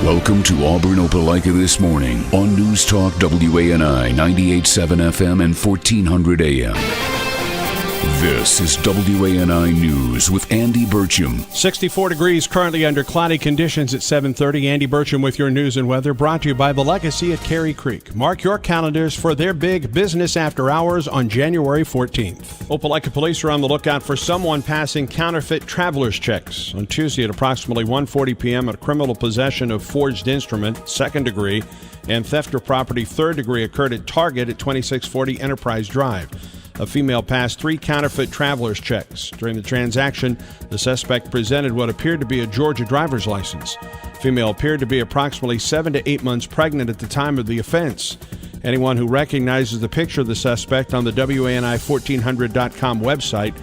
Welcome to Auburn Opelika This Morning on News Talk WANI 98.7 FM and 1400 AM. This is WANI News with Andy Burcham. 64 degrees currently under cloudy conditions at 7:30. Andy Burcham with your news and weather, brought to you by The Legacy at Cary Creek. Mark your calendars for their big business after hours on January 14th. Opelika police are on the lookout for someone passing counterfeit traveler's checks. On Tuesday at approximately 1:40 p.m., a criminal possession of forged instrument, second degree, and theft of property, third degree, occurred at Target at 2640 Enterprise Drive. A female passed 3 counterfeit traveler's checks. During the transaction, the suspect presented what appeared to be a Georgia driver's license. The female appeared to be approximately 7 to 8 months pregnant at the time of the offense. Anyone who recognizes the picture of the suspect on the WANI1400.com website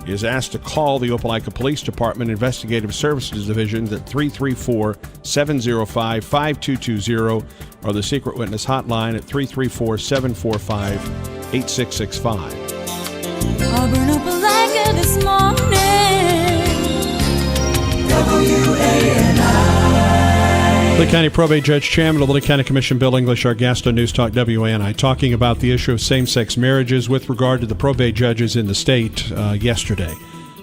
is asked to call the Opelika Police Department Investigative Services Division at 334-705-5220 or the Secret Witness Hotline at 334-745-8665. Auburn Opelika This Morning, WANI. Lee County Probate Judge Chairman of the Lee County Commission, Bill English, our guest on News Talk WANI, talking about the issue of same-sex marriages with regard to the probate judges in the state yesterday.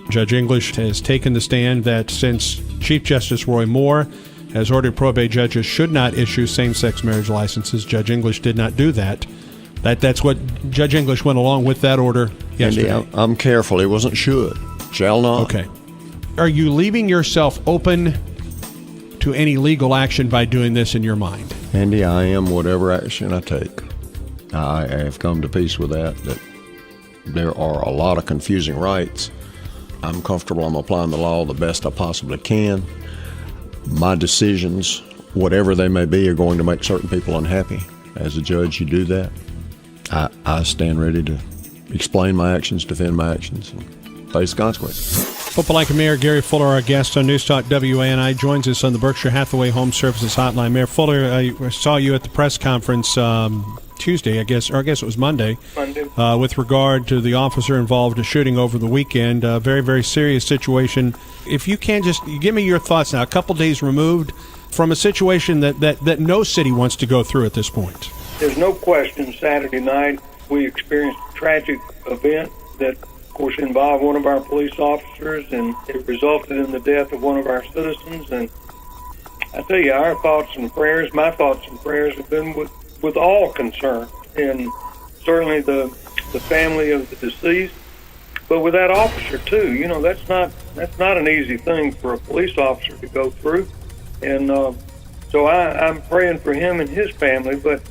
Judge English has taken the stand that since Chief Justice Roy Moore has ordered probate judges should not issue same-sex marriage licenses, Judge English did not do that. That's what Judge English went along with that order yesterday. Andy, I'm careful. It wasn't should. Shall not. Okay. Are you leaving yourself open to any legal action by doing this in your mind? Andy, I am whatever action I take. I have come to peace with that there are a lot of confusing rights. I'm comfortable I'm applying the law the best I possibly can. My decisions, whatever they may be, are going to make certain people unhappy. As a judge, you do that. I stand ready to explain my actions, defend my actions, and face consequences. Opelika Mayor Gary Fuller, our guest on News Talk WANI, joins us on the Berkshire Hathaway Home Services Hotline. Mayor Fuller, I saw you at the press conference Tuesday, I guess it was Monday, with regard to the officer involved in a shooting over the weekend. A very, very serious situation. If you can just give me your thoughts now, a couple days removed from a situation that no city wants to go through at this point. There's no question Saturday night we experienced a tragic event that, of course, involved one of our police officers, and it resulted in the death of one of our citizens. And I tell you, our thoughts and prayers, my thoughts and prayers have been with all concerned, and certainly the family of the deceased, but with that officer too. You know, that's not an easy thing for a police officer to go through. And so I'm praying for him and his family. But,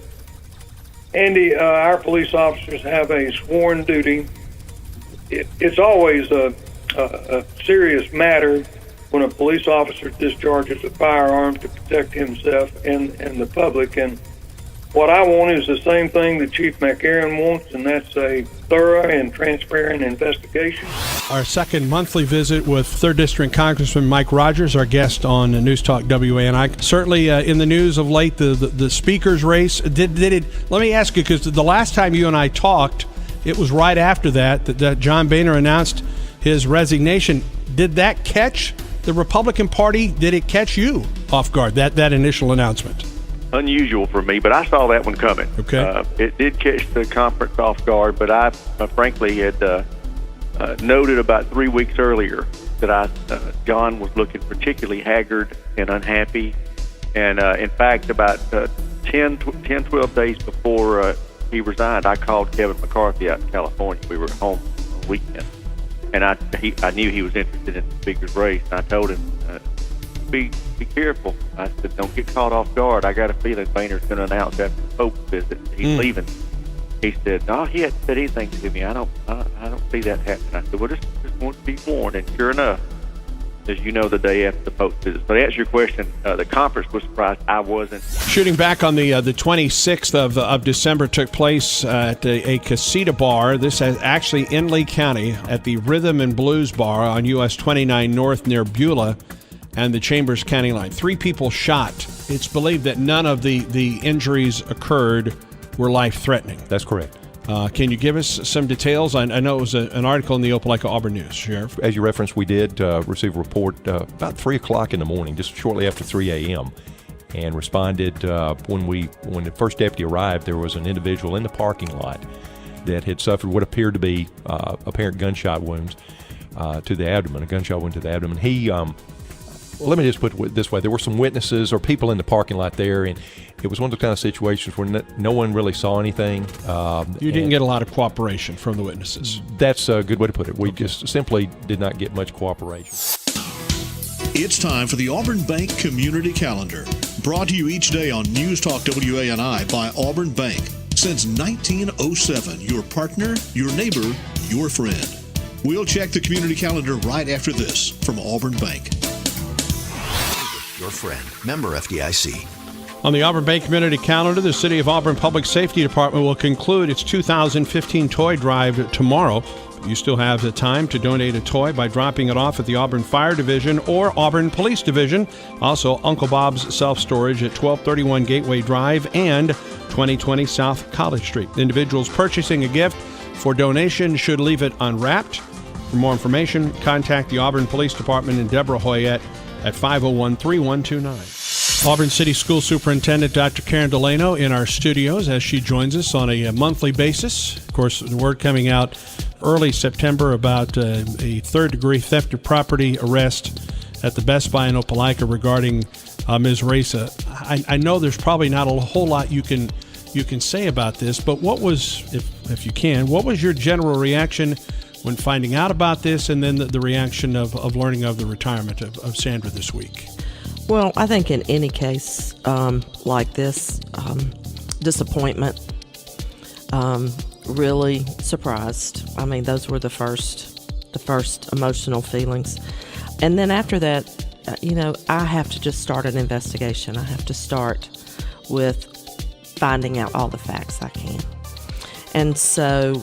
Andy, our police officers have a sworn duty. It's always a serious matter when a police officer discharges a firearm to protect himself and the public. And what I want is the same thing that Chief McAaron wants, and that's a thorough and transparent investigation. Our second monthly visit with 3rd District Congressman Mike Rogers, our guest on News Talk WANI. Certainly in the news of late, the speaker's race. Did it? Let me ask you, because the last time you and I talked, it was right after that John Boehner announced his resignation. Did that catch the Republican Party? Did it catch you off guard, that initial announcement? Unusual for me, but I saw that one coming. Okay. It did catch the conference off guard, but I frankly had noted about 3 weeks earlier that John was looking particularly haggard and unhappy. And in fact, about 12 days before he resigned, I called Kevin McCarthy out in California. We were at home on the weekend, and I knew he was interested in the speaker's race. And I told him, be careful. I said, don't get caught off guard. I got a feeling Boehner's going to announce after the Pope's visit he's leaving. He said, no, he hadn't said anything to me. I don't see that happening. I said, well, just want to be warned. And sure enough, as you know, the day after the Pope's visit. So to answer your question, the conference was surprised. I wasn't. Shooting back on the 26th of December took place at a casita bar. This is actually in Lee County at the Rhythm and Blues Bar on US 29 North near Beulah and the Chambers County line. 3 people shot. It's believed that none of the injuries occurred were life-threatening. That's correct. Can you give us some details? I know it was an article in the Opelika Auburn News, Sheriff. As you referenced, we did receive a report about 3 o'clock in the morning, just shortly after 3 a.m. and responded. When the first deputy arrived, there was an individual in the parking lot that had suffered what appeared to be apparent gunshot wounds to the abdomen, a gunshot wound to the abdomen. Let me just put it this way. There were some witnesses or people in the parking lot there, and it was one of the kind of situations where no one really saw anything. You didn't get a lot of cooperation from the witnesses. That's a good way to put it. We just simply did not get much cooperation. It's time for the Auburn Bank Community Calendar, brought to you each day on News Talk WANI by Auburn Bank. Since 1907, your partner, your neighbor, your friend. We'll check the community calendar right after this from Auburn Bank. Your friend, member FDIC. On the Auburn Bank Community Calendar, the City of Auburn Public Safety Department will conclude its 2015 toy drive tomorrow. You still have the time to donate a toy by dropping it off at the Auburn Fire Division or Auburn Police Division. Also, Uncle Bob's Self-Storage at 1231 Gateway Drive and 2020 South College Street. Individuals purchasing a gift for donation should leave it unwrapped. For more information, contact the Auburn Police Department in Deborah Hoyette at 501-3129. Auburn City School Superintendent Dr. Karen Delano in our studios as she joins us on a monthly basis. Of course, the word coming out early September about a third-degree theft of property arrest at the Best Buy in Opelika regarding Ms. Reza. I know there's probably not a whole lot you can say about this, but what was, if you can, what was your general reaction when finding out about this, and then the reaction of learning of the retirement of Sandra this week? Well, I think in any case like this, disappointment, really surprised. I mean, those were the first emotional feelings. And then after that, I have to just start an investigation. I have to start with finding out all the facts I can. And so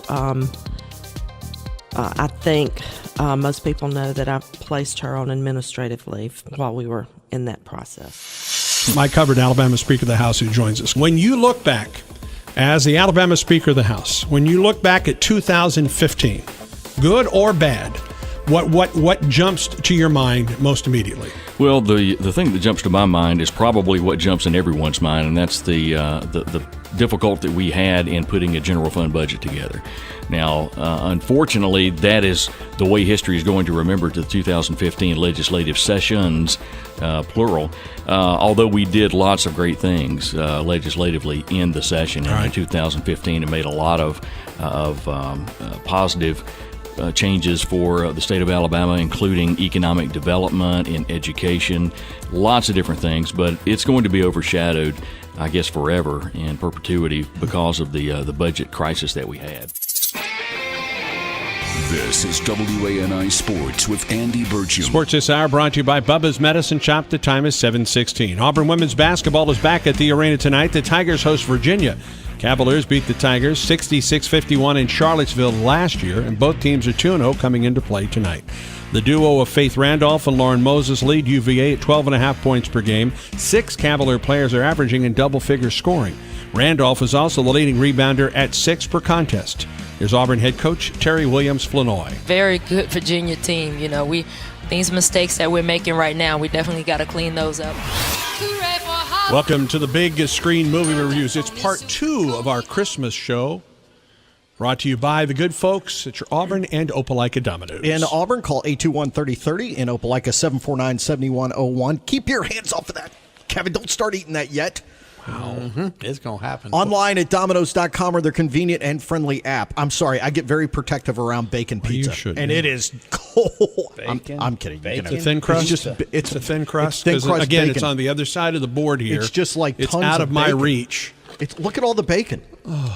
I think most people know that I placed her on administrative leave while we were in that process. Mike Hubbard, Alabama Speaker of the House, who joins us. When you look back, as the Alabama Speaker of the House, when you look back at 2015, good or bad, what jumps to your mind most immediately? Well, the thing that jumps to my mind is probably what jumps in everyone's mind, and that's the difficulty that we had in putting a general fund budget together. Now, unfortunately, that is the way history is going to remember the 2015 legislative sessions, plural, although we did lots of great things legislatively in the session in 2015 and made a lot of positive changes for the state of Alabama, including economic development and education, lots of different things, but it's going to be overshadowed, I guess, forever in perpetuity because of the budget crisis that we had. This is WANI Sports with Andy Burcham. Sports this hour brought to you by Bubba's Medicine Shop. The time is 7:16. Auburn women's basketball is back at the arena tonight. The Tigers host Virginia. Cavaliers beat the Tigers 66-51 in Charlottesville last year, and both teams are 2-0 coming into play tonight. The duo of Faith Randolph and Lauren Moses lead UVA at 12.5 points per game. 6 Cavalier players are averaging in double-figure scoring. Randolph is also the leading rebounder at 6 per contest. Here's Auburn head coach Terry Williams-Flanoy. Very good Virginia team. These mistakes that we're making right now, we definitely got to clean those up. Welcome to the Big Screen Movie Reviews. It's part 2 of our Christmas show, brought to you by the good folks at your Auburn and Opelika Dominoes. In Auburn, call 821-3030. In Opelika, 749-7101. Keep your hands off of that. Kevin, don't start eating that yet. Wow. It's going to happen. Online at Domino's.com or their convenient and friendly app. I'm sorry, I get very protective around bacon pizza. You should. And it is cold. Bacon? I'm kidding. It's a thin crust? It's a thin crust? It's thin crust again, bacon. It's on the other side of the board here. It's just like it's tons out of my bacon. reach. Look at all the bacon.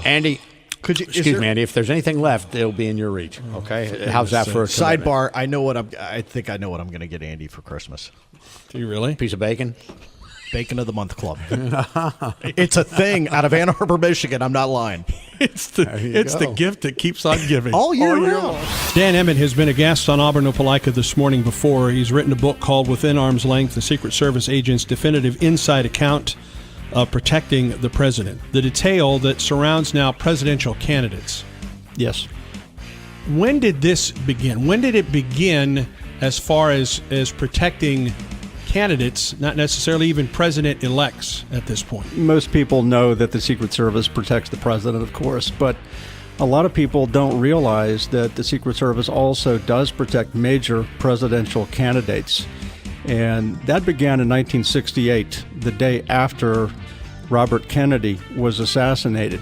Andy, excuse me, Andy, if there's anything left, it'll be in your reach. Okay? How's that for a commitment? Sidebar, I think I know what I'm going to get Andy for Christmas. Do you really? Piece of bacon? Bacon of the Month Club. It's a thing out of Ann Arbor, Michigan. I'm not lying. It's the gift that keeps on giving. All year long. Dan Emmett has been a guest on Auburn Opelika this morning before. He's written a book called Within Arm's Length, the Secret Service Agent's Definitive Inside Account of Protecting the President. The detail that surrounds now presidential candidates. Yes. When did this begin? When did it begin as far as protecting candidates, not necessarily even president-elects at this point. Most people know that the Secret Service protects the president, of course, but a lot of people don't realize that the Secret Service also does protect major presidential candidates. And that began in 1968, the day after Robert Kennedy was assassinated.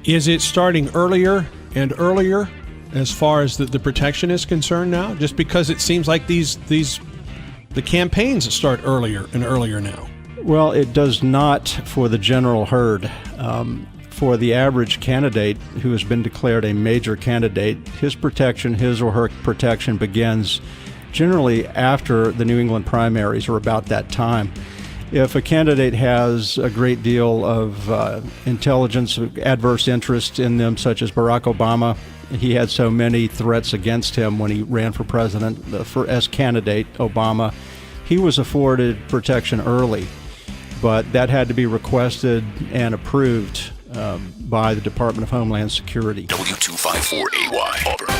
Is it starting earlier and earlier as far as the protection is concerned now? Just because it seems like the campaigns start earlier and earlier now. Well, it does not for the general herd. For the average candidate who has been declared a major candidate, his or her protection begins generally after the New England primaries or about that time. If a candidate has a great deal of intelligence, adverse interest in them, such as Barack Obama, he had so many threats against him when he ran for president. As candidate, Obama, he was afforded protection early, but that had to be requested and approved by the Department of Homeland Security. W254AY, Auburn.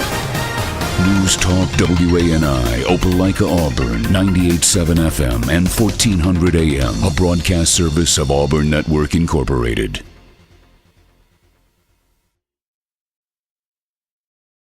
News Talk WANI, Opelika, Auburn, 98.7 FM and 1400 AM, a broadcast service of Auburn Network Incorporated.